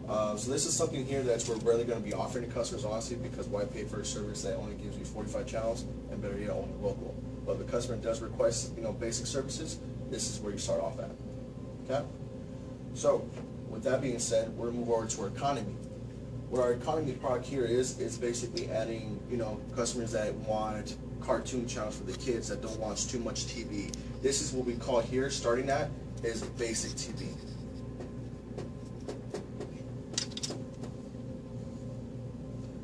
So this is something here that we're rarely going to be offering to customers, honestly, because why pay for a service that only gives you 45 channels and better yet, only local. But if the customer does request, basic services, this is where you start off at. Okay. So with that being said, we're going to move over to our economy. What our economy product here is basically adding, customers that want cartoon channels for the kids that don't watch too much TV. This is what we call here, starting at, is basic TV.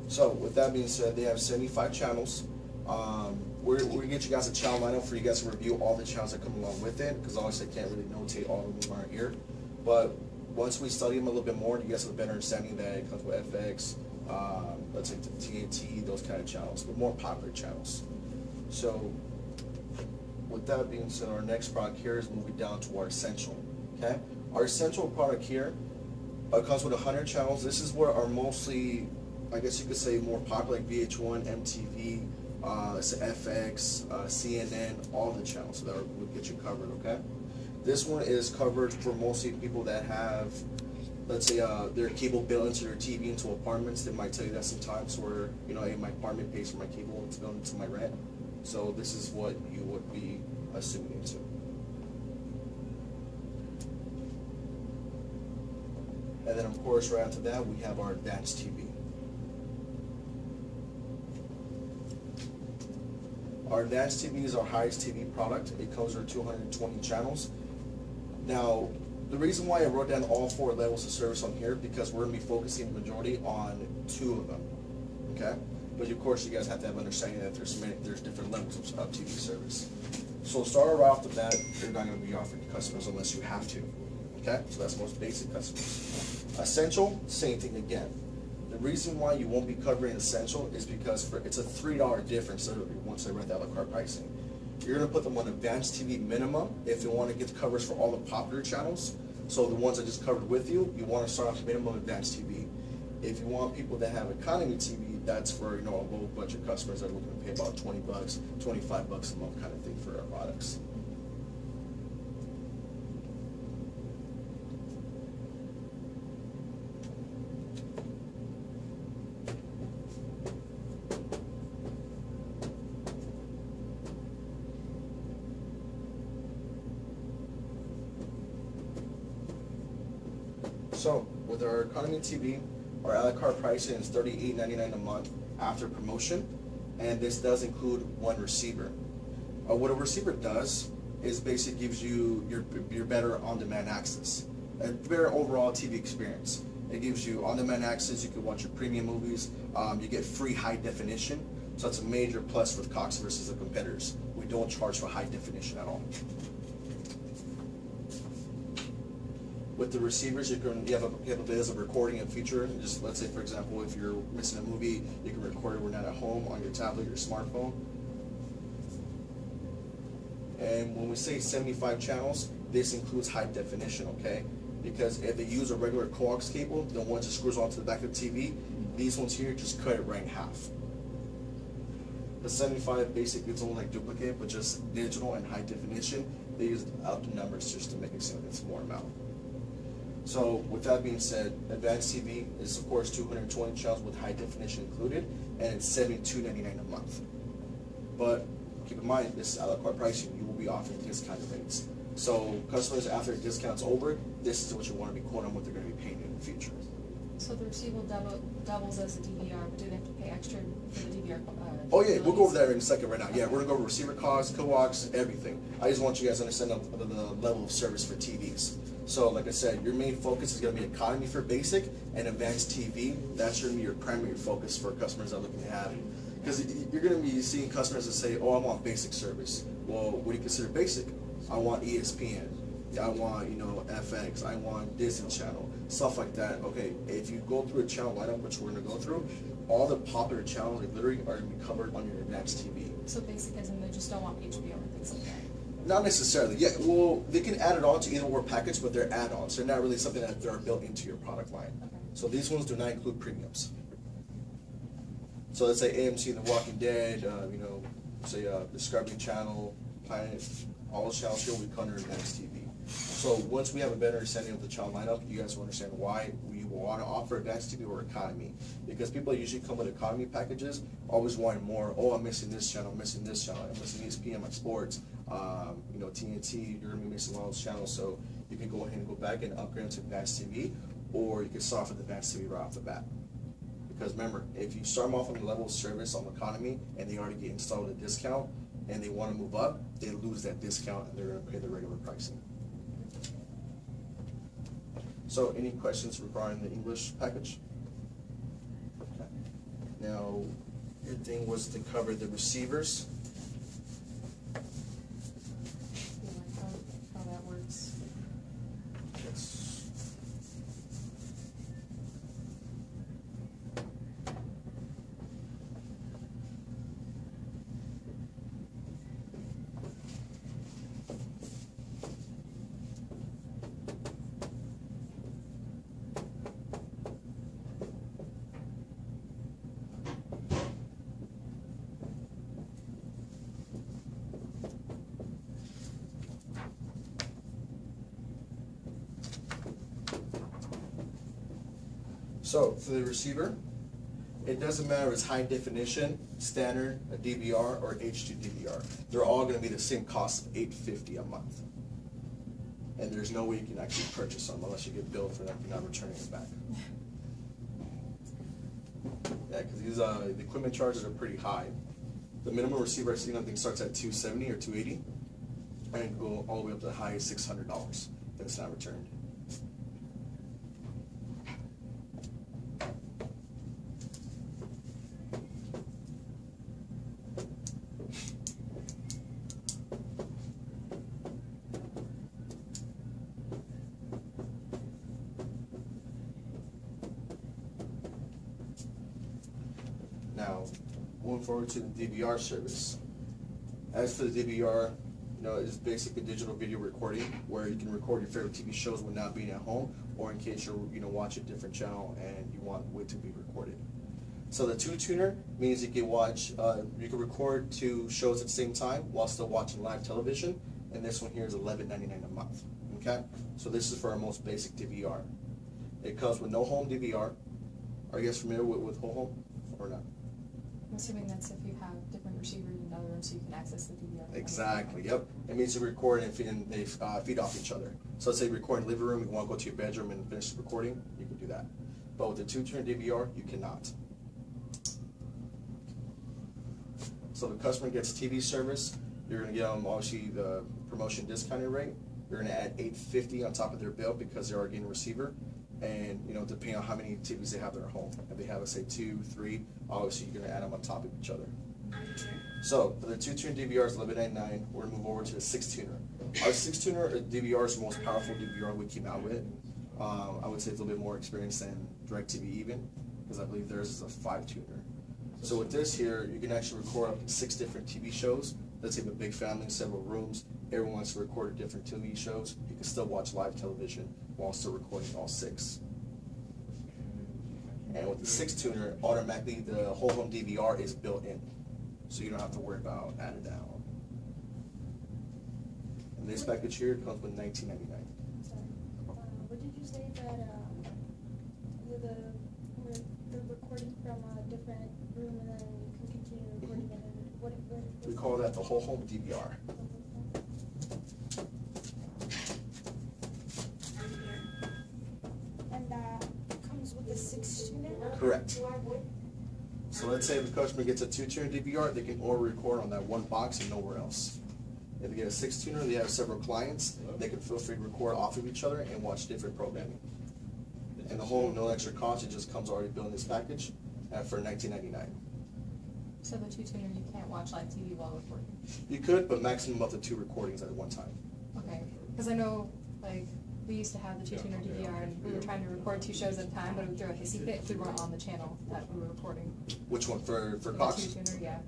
So with that being said, they have 75 channels. We're going to get you guys a channel lineup for you guys to review all the channels that come along with it, because obviously I can't really notate all of them right here. But once we study them a little bit more, you guys have a better understanding that it comes with FX, let's say TNT, those kind of channels, but more popular channels. So with that being said, our next product here is moving down to our essential. Okay, our essential product here comes with 100 channels. This is where our mostly, I guess you could say, more popular, like VH1, MTV, FX, CNN, all the channels that would get you covered. Okay, this one is covered for mostly people that have, let's say, their cable built into their TV into apartments. They might tell you that sometimes, where hey, my apartment pays for my cable, it's built into my rent. So this is what you would be assuming into. And then of course right after that we have our advanced TV. Our advanced TV is our highest TV product. It comes with 220 channels. Now, the reason why I wrote down all 4 levels of service on here, because we're going to be focusing the majority on 2 of them. Okay? But of course, you guys have to have understanding that there's different levels of TV service. So start right off the bat, you're not going to be offering to customers unless you have to. Okay? So that's most basic customers. Essential, same thing again. The reason why you won't be covering essential is because it's a $3 difference once they rent the a la carte pricing. You're going to put them on advanced TV minimum if you want to get the coverage for all the popular channels. So the ones I just covered with you, you want to start off minimum advanced TV. If you want people that have economy TV, that's for a low budget customers that are looking to pay about $20, $25 a month kind of thing for our products. So with our economy TV, our a la carte pricing is $38.99 a month after promotion, and this does include 1 receiver. What a receiver does is basically gives you your better on-demand access, a better overall TV experience. It gives you on-demand access. You can watch your premium movies. You get free high definition, so that's a major plus with Cox versus the competitors. We don't charge for high definition at all. With the receivers, you have a capability of recording a feature. Just let's say, for example, if you're missing a movie, you can record it when you're not at home on your tablet, your smartphone. And when we say 75 channels, this includes high definition, okay? Because if they use a regular coax cable, the ones that screws onto the back of the TV, these ones here just cut it right in half. The 75 basically it's only like duplicate, but just digital and high definition. They use out the numbers just to make it seem like it's more amount. So with that being said, advanced TV is of course 220 channels with high definition included, and it's $72.99 a month. But keep in mind, this is a la carte pricing. You will be offering discounted rates. So customers, after the discount's over, this is what you want to be quoting what they're going to be paying in the future. So the receiver doubles as a DVR, but do they have to pay extra for the DVR? Oh yeah, we'll go over that in a second right now. Yeah, we're going to go over receiver costs, coax, everything. I just want you guys to understand the level of service for TVs. So like I said, your main focus is going to be economy for basic and advanced TV. That's going to be your primary focus for customers that are looking to have it. Because you're going to be seeing customers that say, oh, I want basic service. Well, what do you consider basic? I want ESPN. I want, FX. I want Disney Channel. Stuff like that. Okay, if you go through a channel lineup, which we're going to go through, all the popular channels literally are going to be covered on your advanced TV. So basic as in they just don't want HBO or things like that? Not necessarily. Yeah, well, they can add it on to either or package, but they're add-ons. They're not really something that they're built into your product line. Okay. So these ones do not include premiums. So let's say AMC, The Walking Dead, say Discovery Channel, Planet, all those channels here will be under advanced TV. So once we have a better understanding of the channel lineup, you guys will understand why we want to offer advanced TV or economy. Because people usually come with economy packages, always wanting more. Oh, I'm missing this channel, I'm missing this channel, I'm missing ESPN, my sports, you know, TNT, you're going to be missing all those channels. So you can go ahead and go back and upgrade to advanced TV, or you can start off with advanced TV right off the bat. Because remember, if you start them off on the level of service on economy and they already get installed at a discount and they want to move up, they lose that discount and they're going to pay the regular pricing. So any questions regarding the English package? Okay. Now, your thing was to cover the receivers. Yeah, like how that works. Yes. So for the receiver, it doesn't matter if it's high definition, standard, a DVR, or H2 DVR. They're all going to be the same cost of $850 a month. And there's no way you can actually purchase them unless you get billed for them for not returning it back. Yeah, because these the equipment charges are pretty high. The minimum receiver I've seen, I think, starts at $270 or $280, and it can go all the way up to the high $600 if it's not returned. Now, moving forward to the DVR service. As for the DVR, you know, it's basically digital video recording where you can record your favorite TV shows when not being at home, or in case you're, you know, watching a different channel and you want it to be recorded. So the two-tuner means you can watch, you can record two shows at the same time while still watching live television, and this one here is $11.99 a month. Okay, so this is for our most basic DVR. It comes with no home DVR. Are you guys familiar with whole home or not? I'm assuming that's if you have different receivers in other rooms so you can access the DVR. Exactly, yep. It means you record and they feed off each other. So let's say you record in the living room, you want to go to your bedroom and finish the recording, you can do that. But with the two-turn DVR, you cannot. So the customer gets TV service, you're going to get them obviously the promotion discounted rate. You're going to add $850 on top of their bill because they are getting a receiver. And, you know, depending on how many TVs they have in their home. If they have, let's say, 2, 3, obviously you're going to add them on top of each other. So, for the two-tuner DVRs, $11.99, we're going to move over to the six-tuner. Our six-tuner DVR is the most powerful DVR we came out with. I would say it's a little bit more experienced than DirecTV even, because I believe theirs is a 5-tuner. So with this here, you can actually record up to 6 different TV shows. Let's say you have a big family, several rooms, everyone wants to record different TV shows. You can still watch live television while still recording all 6. And with the 6-tuner, automatically the whole home DVR is built in. So you don't have to worry about adding that on. And this package here comes with $19.99. Sorry. What did you say that the recording from a different room and then you can continue recording it? What We call that the whole home DVR. And that comes with the 6-tuner? Correct. So let's say if the customer gets a 2-tuner DVR, they can only record on that one box and nowhere else. If they get a 6-tuner, they have several clients, they can feel free to record off of each other and watch different programming. And the whole no extra cost, it just comes already built in this package for $19.99. So the two-tuner, you can't watch live TV while recording? You could, but maximum up to 2 recordings at one time. Okay, because I know, like, we used to have the two-tuner DVR and we were trying to record 2 shows at a time, but it would throw a hissy fit if we weren't on the channel that we were recording. Which one, for The Cox? two-tuner, yeah.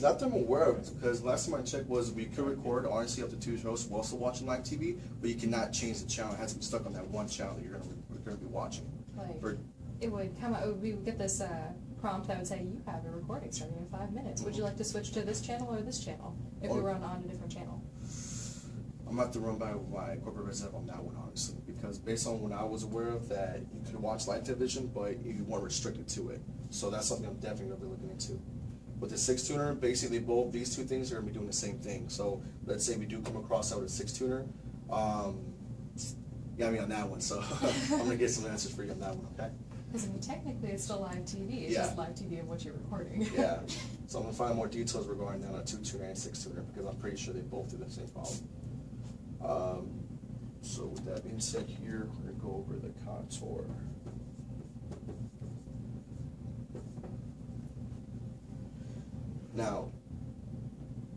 Not that I'm aware of, because last time I checked was we could record honestly up to 2 shows while still watching live TV, but you cannot change the channel. It has to be stuck on that one channel that you're going to be watching. Like, For- it would come out, we would get this prompt that would say, you have a recording starting in 5 minutes. Would you like to switch to this channel or this channel if we were on a different channel? I'm gonna have to run by my corporate representative on that one, honestly, because based on what I was aware of, that you could watch live television, but you weren't restricted to it. So that's something I'm definitely gonna be looking into. With the 6-tuner, basically both these two things are gonna be doing the same thing. So let's say we do come across out a 6-tuner, you got me on that one, so I'm gonna get some answers for you on that one, okay? Because I mean, technically, it's still live TV. It's just live TV of what you're recording. Yeah. So I'm gonna find more details regarding that on a 2-tuner and 6-tuner, because I'm pretty sure they both do the same problem. So with that being said, here we're gonna go over the contour. Now,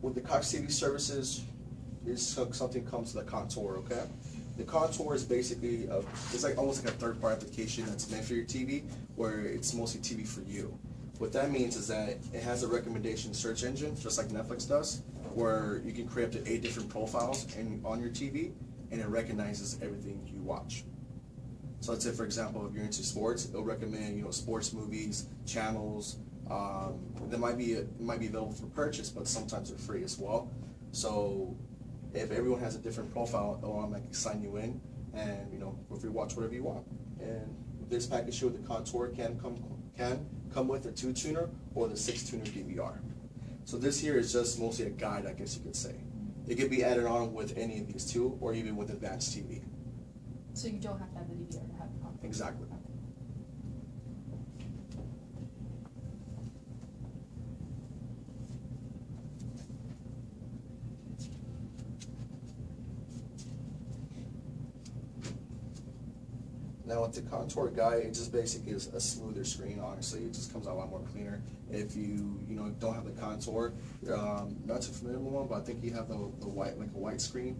with the Cox TV services, something comes to the contour, okay? The contour is basically it's like almost like a third-party application that's meant for your TV, where it's mostly TV for you. What that means is that it has a recommendation search engine, just like Netflix does, where you can create up to 8 different profiles on your TV, and it recognizes everything you watch. So let's say, for example, if you're into sports, it'll recommend sports movies, channels. That might be available for purchase, but sometimes they're free as well. So if everyone has a different profile, it'll automatically sign you in, and if you watch whatever you want. And this package here with the contour can come with a 2-tuner or the 6-tuner DVR. So this here is just mostly a guide, I guess you could say. It could be added on with any of these two, or even with advanced TV. So you don't have to have the DVR to have the contour. Exactly. Now with the contour guide, it just basically is a smoother screen. Honestly, it just comes out a lot more cleaner. If you don't have the contour, not too familiar with one, but I think you have the white, like a white screen,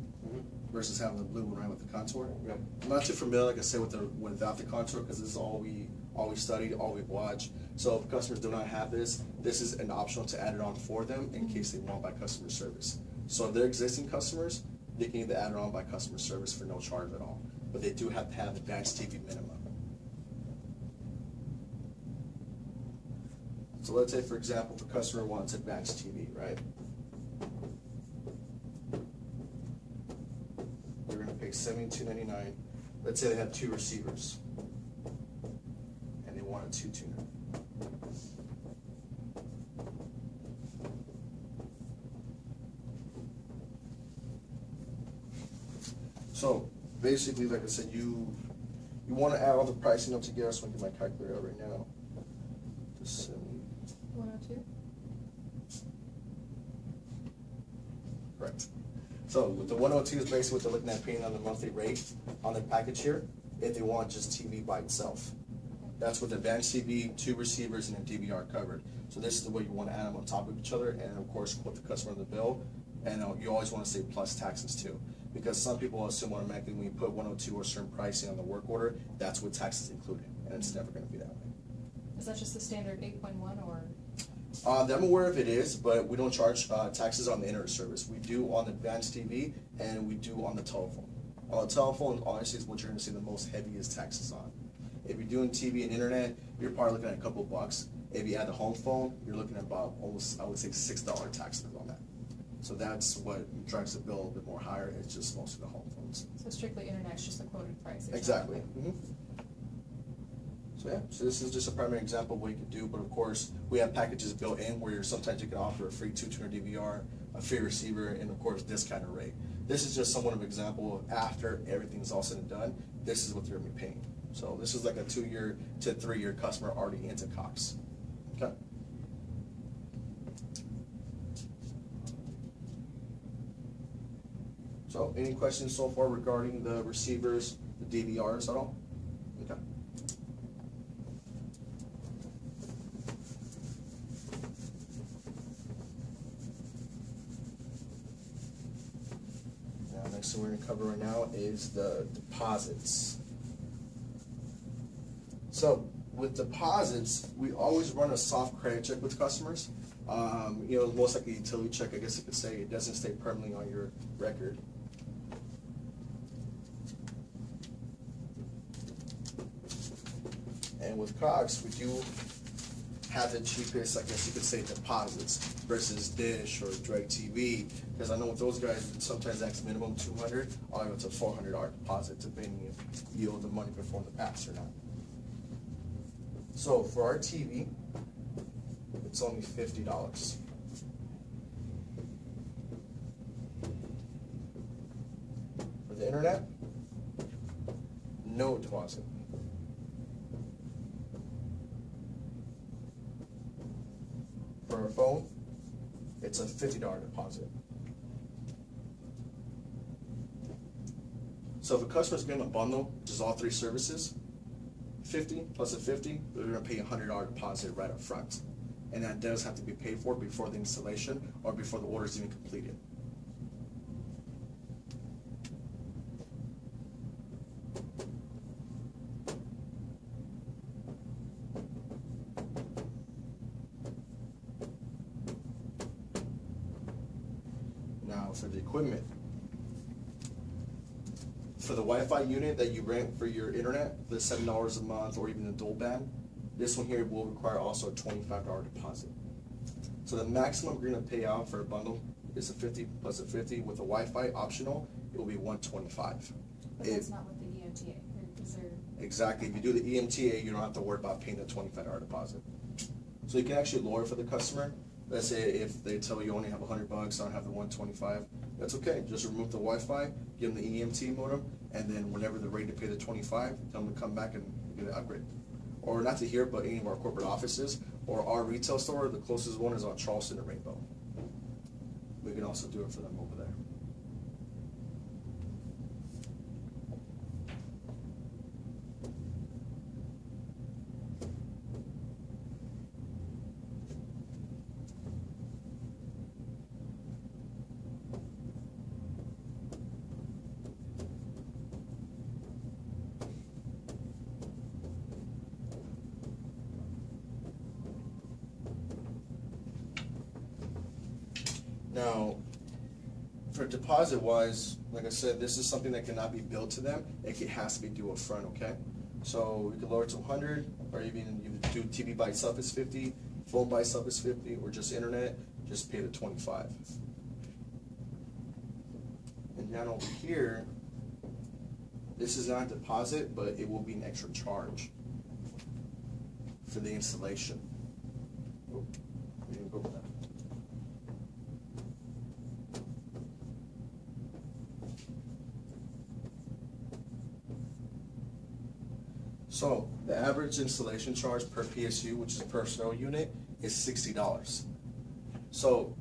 versus having the blue one, right, with the contour. Yep. I'm not too familiar, like I said, without the contour, because this is all we studied, all we watch. So if customers do not have this is an optional to add it on for them in case they want by customer service. So if they're existing customers, they can either add it on by customer service for no charge at all. But they do have to have advanced TV minimum. So let's say, for example, the customer wants advanced TV, right? They're going to pay $72.99. Let's say they have 2 receivers, and they want a 2-tuner. So basically, like I said, you want to add all the pricing up together. So I'm going to get my calculator out right now. 102? Correct. So with the 102 is basically what they're looking at paying on the monthly rate on the package here, if they want just TV by itself. That's with advanced TV, 2 receivers, and a DVR covered. So this is the way you want to add them on top of each other, and of course quote the customer on the bill. And you always want to say plus taxes too, because some people assume automatically when you put 102 or certain pricing on the work order, that's with taxes included, and it's never going to be that way. Is that just the standard 8.1 or? I'm aware of it is, but we don't charge taxes on the internet service. We do on the advanced TV, and we do on the telephone. On the telephone, honestly, is what you're going to see the most heaviest taxes on. If you're doing TV and internet, you're probably looking at a couple bucks. If you add the home phone, you're looking at about almost, I would say, $6 taxes on that. So that's what drives the bill a bit more higher. It's just most of the home phones. So strictly internet's just the quoted price. Exactly. So yeah, so this is just a primary example of what you can do, but of course we have packages built in where sometimes you can offer a free 2-tuner DVR, a free receiver, and of course discounted rate. This is just somewhat of an example of after everything's all said and done, this is what they're going to be paying. So this is like a 2-year to 3-year customer already into Cox. Okay. So any questions so far regarding the receivers, the DVRs at all? Okay. Now, next thing we're going to cover right now is the deposits. So with deposits, we always run a soft credit check with customers. Most like a utility check, I guess you could say. It doesn't stay permanently on your record. And with Cox, we do have the cheapest, I guess you could say, deposits versus Dish or DirecTV, because I know with those guys, sometimes that's minimum $200, all the way up to $400 deposit, depending if you owe the money before the pass or not. So for our TV, it's only $50. For the internet, no deposit. For our phone, it's a $50 deposit. So if a customer's getting a bundle, which is all three services, 50 plus a 50, they're going to pay a $100 deposit right up front. And that does have to be paid for before the installation or before the order is even completed. Now for the equipment. For the Wi-Fi unit that you rent for your internet, the $7 a month or even the dual band, this one here will require also a $25 deposit. So the maximum we're going to pay out for a bundle is a 50 plus a 50. With a Wi-Fi optional, it will be $125. But that's not with the EMTA, or is there? Exactly. If you do the EMTA, you don't have to worry about paying the $25 deposit. So you can actually lower for the customer. Let's say if they tell you only have $100, I don't have the 125. That's okay. Just remove the Wi-Fi, give them the EMT modem, and then whenever they're ready to pay the 25, tell them to come back and get an upgrade. Or not to here, but any of our corporate offices or our retail store, the closest one is on Charleston and Rainbow. We can also do it for them over there. Now, for deposit wise, like I said, this is something that cannot be billed to them. It has to be due up front, okay? So we could lower it to 100, or even you do TV by itself is 50, phone by itself is 50, or just internet, just pay the 25. And down over here, this is not a deposit, but it will be an extra charge for the installation. Oh, we didn't go with that. So the average installation charge per PSU, which is a personnel unit, is $60. So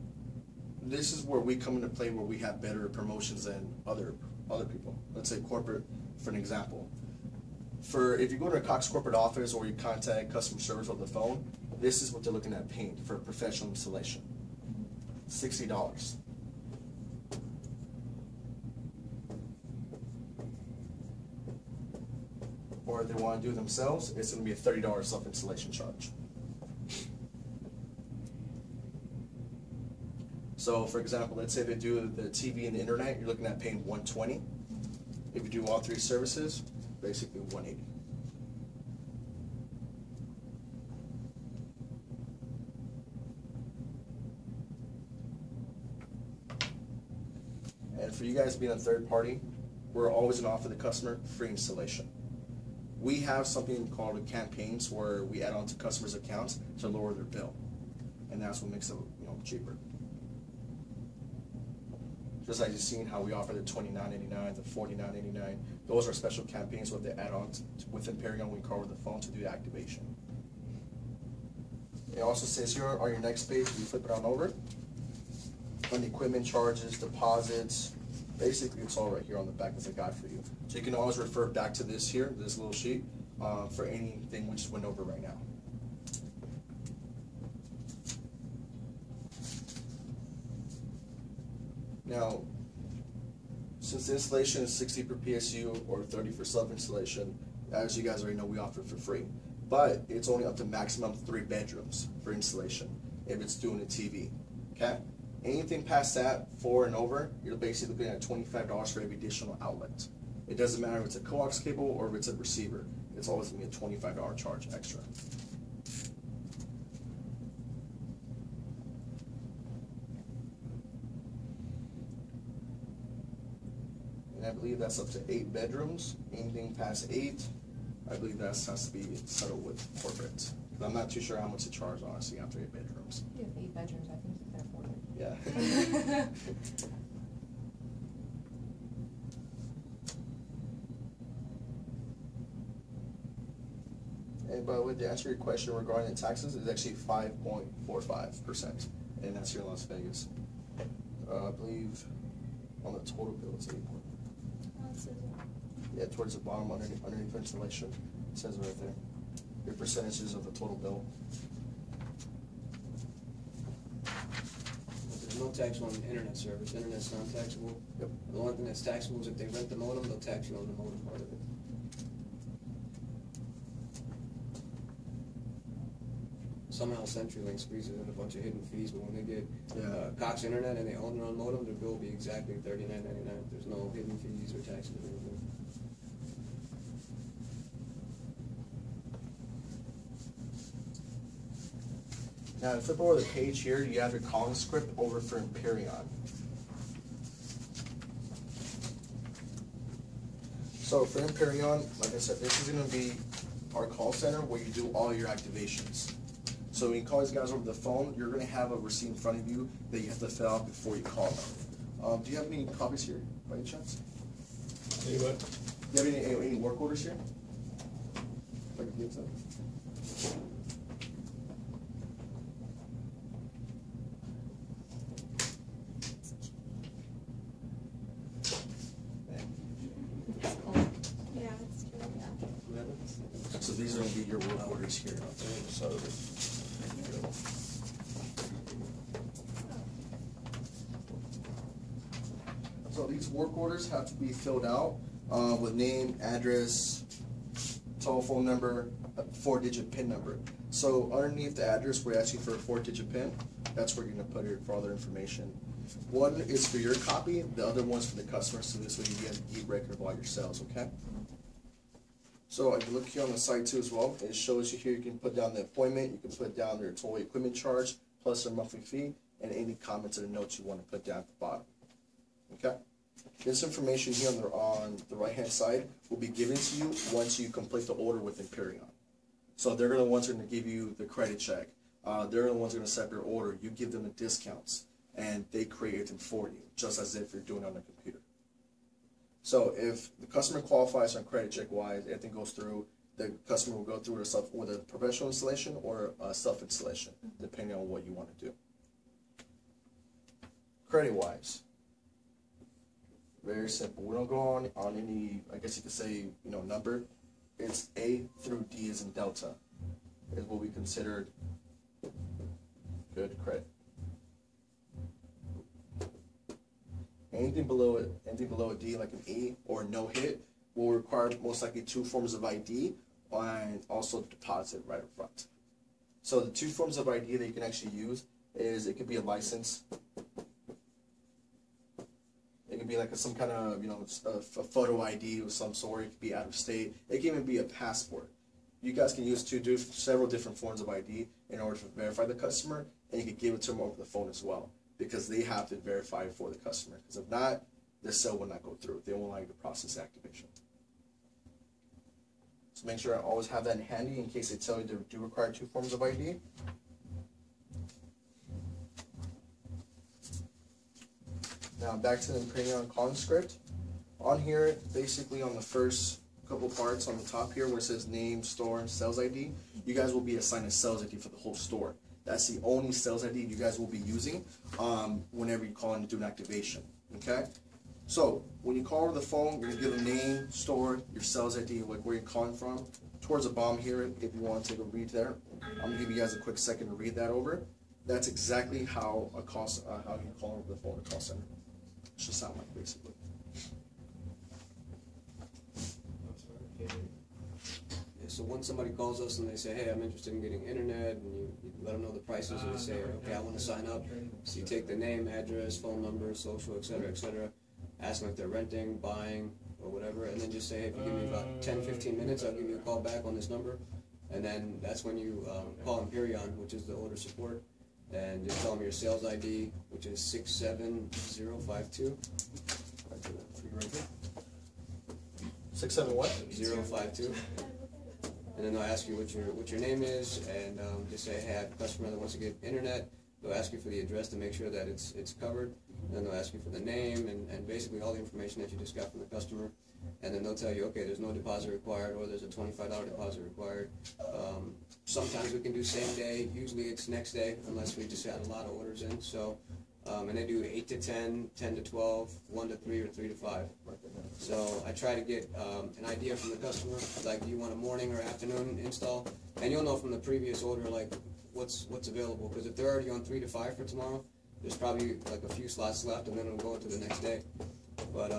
this is where we come into play, where we have better promotions than other people. Let's say corporate, for an example. For if you go to a Cox corporate office or you contact customer service on the phone, this is what they're looking at paying for a professional installation. $60. Or if they want to do it themselves, it's going to be a $30 self-installation charge. So for example, let's say they do the TV and the internet, you're looking at paying $120. If you do all three services, basically $180. And for you guys being a third party, we're always going to offer the customer free installation. We have something called campaigns where we add on to customers' accounts to lower their bill, and that's what makes it cheaper. Just like you've seen how we offer the $29.99, the $49.99. Those are special campaigns with the add-ons within Paragon when we call over the phone to do the activation. It also says here on your next page, you flip it on over, on the equipment charges, deposits. Basically, it's all right here on the back as a guide for you. So you can always refer back to this here, this little sheet, for anything we just went over right now. Now, since the installation is 60 per PSU or 30 for self-installation, as you guys already know, we offer it for free. But it's only up to maximum 3 bedrooms for installation if it's doing a TV, okay? Anything past that, 4 and over, you're basically looking at $25 for every additional outlet. It doesn't matter if it's a coax cable or if it's a receiver. It's always going to be a $25 charge extra. and I believe that's up to 8 bedrooms. Anything past 8, I believe that has to be settled with corporate. I'm not too sure how much to charge, honestly, after 8 bedrooms. If you have 8 bedrooms, I think you can afford it. Yeah. And by the way, to answer your question regarding the taxes, it's actually 5.45%, and that's here in Las Vegas. I believe on the total bill, it's 8. Yeah, towards the bottom underneath installation, it says right there. Your percentages of the total bill. There's no tax on internet service. Internet's non-taxable. Yep. The only thing that's taxable is if they rent the modem, they'll tax you on the modem part of it. Somehow CenturyLink squeezes in a bunch of hidden fees, but when they get Cox Internet and they own their own modem, their bill will be exactly $39.99. There's no hidden fees or taxes or anything. Now, to flip over the page here, you have your calling script over for Empyrean. So for Empyrean, like I said, this is going to be our call center where you do all your activations. So when you call these guys over the phone, you're going to have a receipt in front of you that you have to fill out before you call them. Do you have any copies here, by any chance? Any what? Do you have any work orders here? I can give them. Yeah, it's true, yeah. So these are going to be your work orders here. So, these work orders have to be filled out with name, address, telephone number, a 4-digit PIN number. So underneath the address, we're asking for a 4-digit PIN. That's where you're going to put it for other information. One is for your copy, the other one's for the customer, so this way you get a deep record of all your sales, okay? So if you look here on the site too as well, it shows you here you can put down the appointment, you can put down their total equipment charge, plus their monthly fee, and any comments or notes you want to put down at the bottom. Okay? This information here on the right-hand side will be given to you once you complete the order with Empyrean. So they're the ones who are going to give you the credit check. They're the ones who are going to set up your order. You give them the discounts, and they create them for you, just as if you're doing it on a computer. So if the customer qualifies on credit check-wise, everything goes through, the customer will go through with a professional installation or a self-installation, depending on what you want to do. Credit-wise, very simple. We don't go on any, I guess you could say, number. It's A through D as in Delta is what we considered good credit. Anything below a D, like an E or no hit, will require most likely 2 forms of ID and also deposit right up front. So the 2 forms of ID that you can actually use is, it could be a license. It could be like some kind of, a photo ID of some sort. It could be out of state. It can even be a passport. You guys can use several different forms of ID in order to verify the customer, and you can give it to them over the phone as well, because they have to verify it for the customer. Because if not, the sale will not go through. They won't allow you to process activation. So make sure I always have that handy in case they tell you they do require 2 forms of ID. Now back to the Empyrean calling script. On here, basically on the first couple parts on the top here where it says name, store, and sales ID, you guys will be assigned a sales ID for the whole store. That's the only sales ID you guys will be using whenever you call in to do an activation. Okay? So when you call over the phone, you're going to give a name, store, your sales ID, like where you're calling from. Towards the bottom here, if you want to take a read there, I'm going to give you guys a quick second to read that over. That's exactly how you call over the phone to call center. It should sound like, basically. So once somebody calls us and they say, hey, I'm interested in getting internet, and you let them know the prices, and they say, okay, I want to sign up. So you take the name, address, phone number, social, etc., ask them if they're renting, buying, or whatever, and then just say, hey, if you give me about 10, 15 minutes, I'll give you a call back on this number. And then that's when you call Empyrean, which is the order support, and just tell them your sales ID, which is 67052. Right here. 67 what? 052. And then they'll ask you what your name is, and just say, hey, I have a customer that wants to get internet. They'll ask you for the address to make sure that it's covered. And then they'll ask you for the name and basically all the information that you just got from the customer. And then they'll tell you, okay, there's no deposit required, or there's a $25 deposit required. Sometimes we can do same day. Usually it's next day, unless we just had a lot of orders in. So, and they do 8 to 10, 10 to 12, 1 to 3, or 3 to 5. So I try to get an idea from the customer, like, do you want a morning or afternoon install? And you'll know from the previous order, like, what's available. Because if they're already on 3 to 5 for tomorrow, there's probably like a few slots left, and then it'll go into the next day. But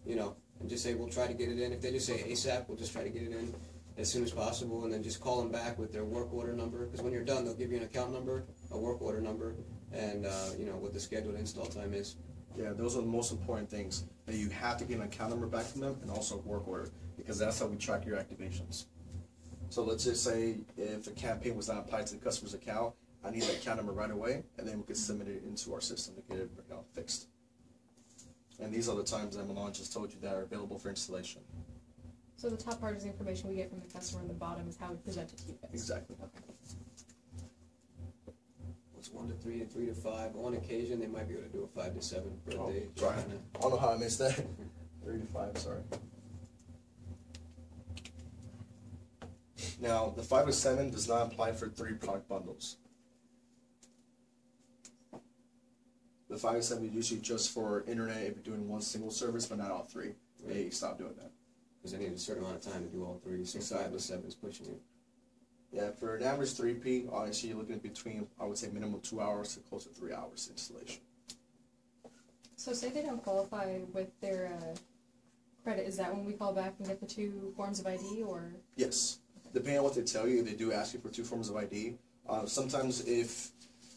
you know, and just say we'll try to get it in. If they just say ASAP, we'll just try to get it in as soon as possible, and then just call them back with their work order number. Because when you're done, they'll give you an account number, a work order number, and you know what the scheduled install time is. Yeah, those are the most important things. That you have to get an account number back from them, and also a work order, because that's how we track your activations. So let's just say if a campaign was not applied to the customer's account, I need that account number right away, and then we can submit it into our system to get it fixed. And these are the times that Milan just told you that are available for installation. So the top part is the information we get from the customer, and the bottom is how we present it to you guys. Exactly. Okay. It's 1 to 3 and 3 to 5. On occasion, they might be able to do a 5 to 7 for a day. Right. I don't know how I missed that. 3 to 5, sorry. Now, the 5 to 7 does not apply for 3 product bundles. The 5 to 7 is usually just for internet if you're doing one single service, but not all 3. Hey, stop doing that. Because they need a certain amount of time to do all 3, so Exactly. 5 to 7 is pushing it. Yeah, for an average 3P, honestly, you're looking at between, I would say, minimum 2 hours to close to 3 hours installation. So say they don't qualify with their credit, is that when we call back and get the 2 forms of ID, or? Yes. Depending on what they tell you, they do ask you for 2 forms of ID. Sometimes if,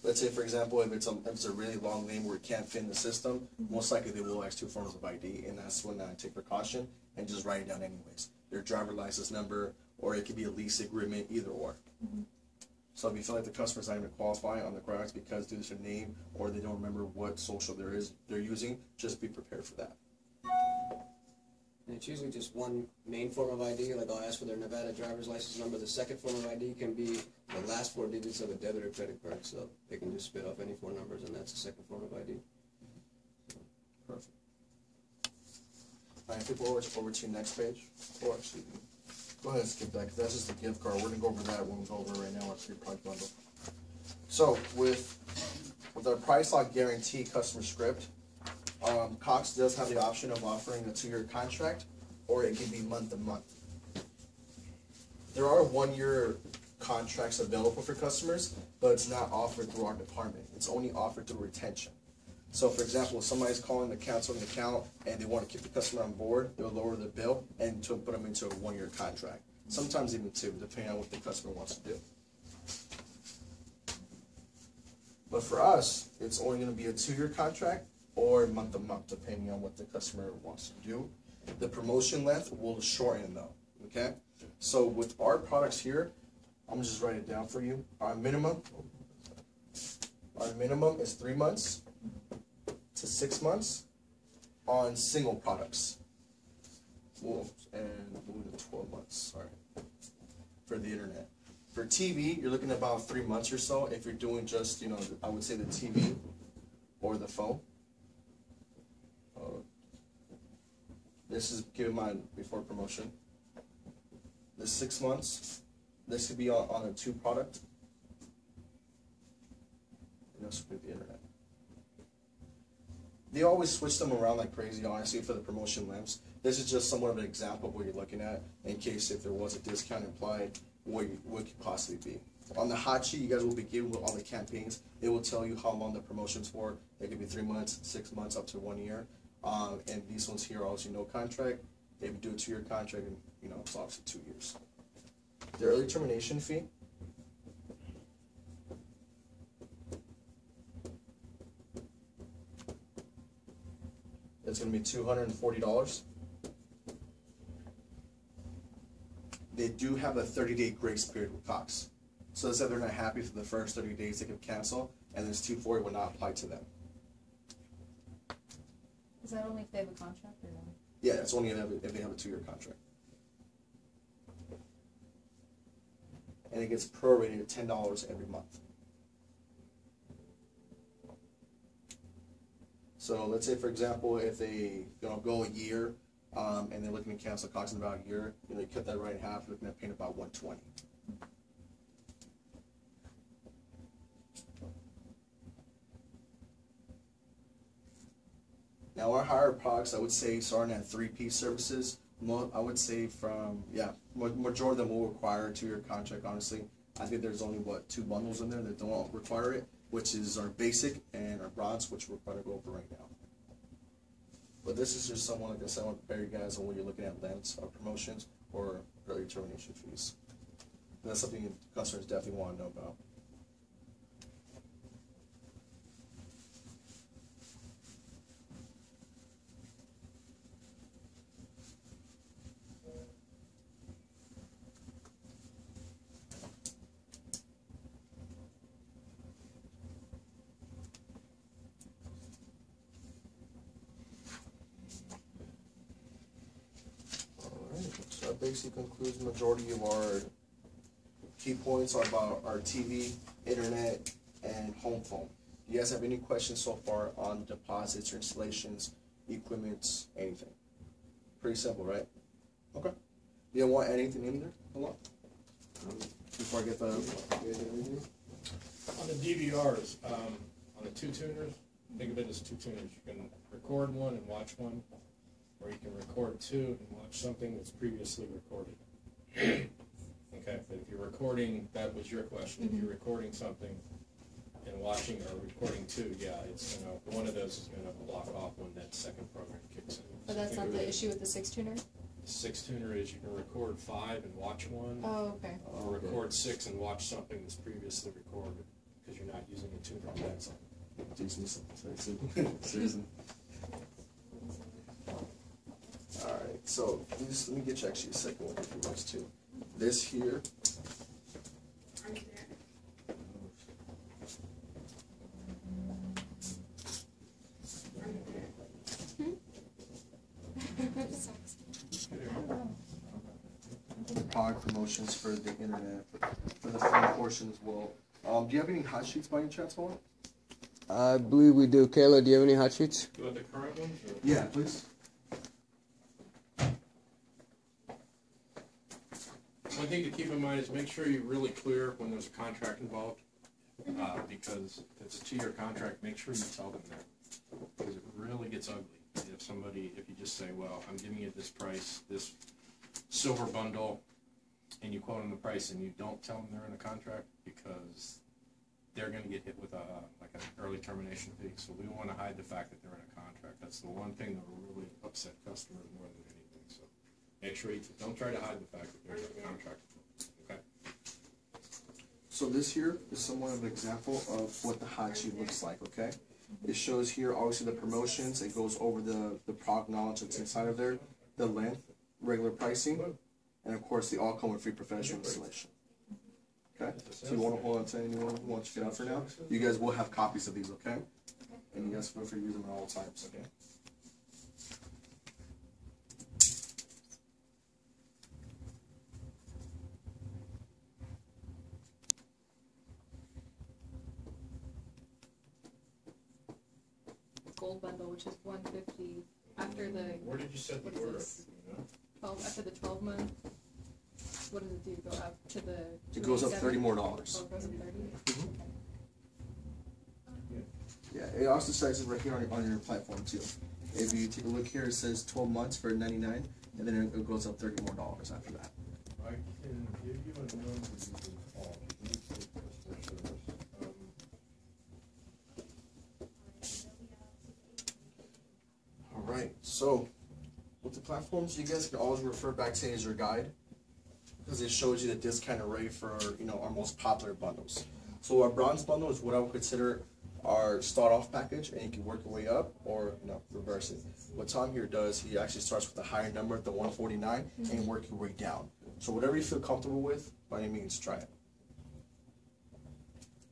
let's say for example, if it's a really long name where it can't fit in the system, most likely they will ask 2 forms of ID, and that's when I take precaution and just write it down anyways. Their driver license number, or it could be a lease agreement, either or. So if you feel like the customer's not even qualifying on the grounds because due to their name or they don't remember what social they're using, just be prepared for that. And it's usually just one main form of ID, like I'll ask for their Nevada driver's license number. The second form of ID can be the last 4 digits of a debit or credit card, so they can just spit off any 4 numbers, and that's the second form of ID. Perfect. All right, flip over to your next page. Or actually, go ahead and skip that, because that's just a gift card. We're going to go over that when we go over right now our 3 product bundle. So with our price lock guarantee customer script, Cox does have the option of offering a 2-year contract, or it can be month to month. There are 1-year contracts available for customers, but it's not offered through our department. It's only offered through retention. So for example, if somebody's calling to cancel an account and they want to keep the customer on board, they'll lower the bill and to put them into a 1-year contract. Sometimes even 2, depending on what the customer wants to do. But for us, it's only going to be a 2-year contract or month to month, depending on what the customer wants to do. The promotion length will shorten though, okay? So with our products here, I'm gonna just write it down for you. Our minimum is 3 months to 6 months on single products. And move to 12 months, sorry, for the internet. For TV, you're looking at about 3 months or so if you're doing just, you know, I would say the TV or the phone. This is given mine before promotion. The 6 months, this could be on a 2 product. And this would be the internet. They always switch them around like crazy, honestly, for the promotion lengths. This is just somewhat of an example of what you're looking at, in case if there was a discount implied, what could possibly be. On the hot sheet, you guys will be given with all the campaigns. It will tell you how long the promotion's for. It could be 3 months, 6 months, up to 1 year. And these ones here are obviously no contract. If you do a 2-year contract, and you know it's obviously 2 years. The early termination fee. It's going to be $240. They do have a 30-day grace period with Cox. So if they're not happy for the first 30 days, they can cancel, and this $240 will not apply to them. Is that only if they have a contract or no? Yeah, it's only if they have a 2-year contract. And it gets prorated at $10 every month. So let's say, for example, if they go a year and they're looking to cancel Cox in about a year, you cut that right in half, you're looking at paying about $120. Now our higher products, I would say, starting at 3P services, I would say majority of them will require a 2-year contract, honestly. I think there's only, 2 bundles in there that don't require it, which is our basic and our bronze, which we're going to go over right now. But this is just someone, like I said, I want to prepare you guys on when you're looking at lengths or promotions or early termination fees. And that's something customers definitely want to know about. So that basically concludes the majority of our key points about our TV, internet, and home phone. Do you guys have any questions so far on deposits or installations, equipment, anything? Pretty simple, right? Okay. You don't want anything in there? Hold on. Before I get the... On the DVRs, on the 2 tuners, think of it as 2 tuners. You can record one and watch one, or you can record 2 and watch something that's previously recorded. Okay, but if you're recording, that was your question. If you're recording something and watching or recording 2, yeah, it's gonna, one of those is gonna block off when that second program kicks in. But that's not the issue with the 6 tuner? The 6 tuner is you can record 5 and watch one. Oh, okay. Or record 6 and watch something that's previously recorded because you're not using a tuner on that side. Seriously. Alright, so let me get you actually a second one for you guys too. This here. Product promotions for the internet, for the phone portion as well. Do you have any hot sheets by any chance, Paul? I believe we do. Kayla, do you have any hot sheets? Do you want the current ones? Or? Yeah, please. One thing to keep in mind is make sure you're really clear when there's a contract involved, because if it's a 2-year contract, make sure you tell them that, because it really gets ugly if you just say, well, I'm giving you this price, this silver bundle, and you quote them the price and you don't tell them they're in a contract, because they're going to get hit with like an early termination fee. So we want to hide the fact that they're in a contract. That's the one thing that will really upset customers more than anything. So make sure you don't try to hide the fact that they're in a contract. Okay. So this here is somewhat of an example of what the hot sheet looks like, okay? It shows here, obviously, the promotions. It goes over the product knowledge that's inside of there, the length, regular pricing, and, of course, they all come with free professional installation. Okay? So you want to hold on to anyone who wants to get out for now? You guys will have copies of these, okay? And you guys feel free to use them at all times, okay? Gold bundle, which is $150 after the. Where did you set the order? 12 after the 12 month. What does it do? Go up to the. It goes up $30 more. Oh, it goes up 30. Yeah, it also says it right here on your platform too. If you take a look here, it says 12 months for $99, and then it goes up $30 more after that. I can give you a number you can call. You can take customer service. All right, so with the platforms, you guys can always refer back to as your guide, because it shows you the discounted rate for our most popular bundles. So our bronze bundle is what I would consider our start off package, and you can work your way up or reverse it. What Tom here does, he actually starts with a higher number, the 149, and work your way down. So whatever you feel comfortable with, by any means, try it.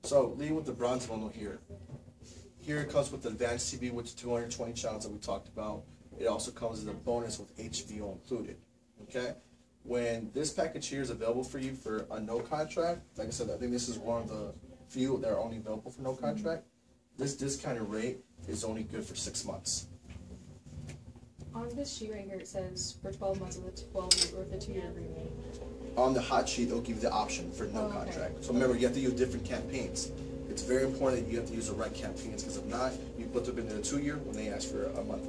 So leading with the bronze bundle here. Here it comes with the advanced TV, which is 220 channels that we talked about. it also comes as a bonus with HBO included. Okay? When this package here is available for you for a no contract, like I said, I think this is one of the few that are only available for no contract. This discounted rate is only good for 6 months. On this sheet right here, it says for 12 months of the 12 or the 2-year agreement. On the hot sheet, it'll give you the option for no Okay. contract. So remember, you have to use different campaigns. It's very important that you have to use the right campaigns, because if not, you put them into the 2-year when they ask for a month.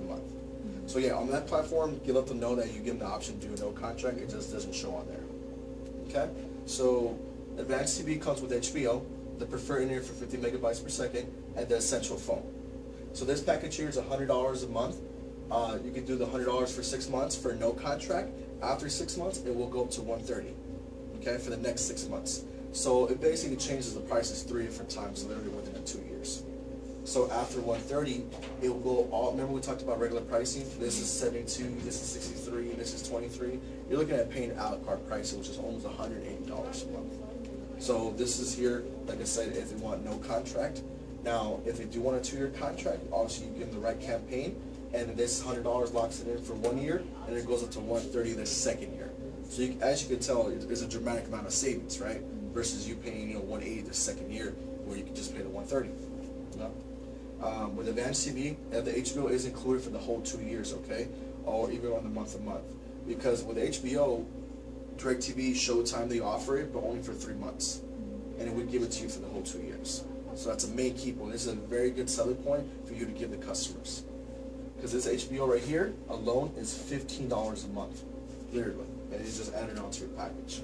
So yeah, on that platform, you let them know that you give them the option to do a no contract. It just doesn't show on there. Okay? So Advanced TV comes with HBO, the preferred internet for 50 megabytes per second, and the essential phone. So this package here is $100 a month. You can do the $100 for 6 months for no contract. After 6 months, it will go up to $130. Okay, for the next 6 months. So it basically changes the prices 3 different times, literally within the 2 years. So after 130, it will go all. Remember we talked about regular pricing. This is 72. This is 63. This is 23. You're looking at paying a la carte pricing, which is almost $180 a month. So this is here, like I said, if you want no contract. Now, if you do want a 2-year contract, obviously you give them the right campaign, and this $100 locks it in for 1 year, and it goes up to $130 the second year. So you, as you can tell, there's a dramatic amount of savings, right? Versus you paying $180 the second year, where you can just pay the $130. You know? With Advanced TV, the HBO is included for the whole 2 years, okay? Or even on the month-to-month. Because with HBO, DirecTV, Showtime, they offer it, but only for 3 months. And it would give it to you for the whole 2 years. So that's a main key point. This is a very good selling point for you to give the customers. Because this HBO right here alone is $15 a month, literally. And it's just added onto your package.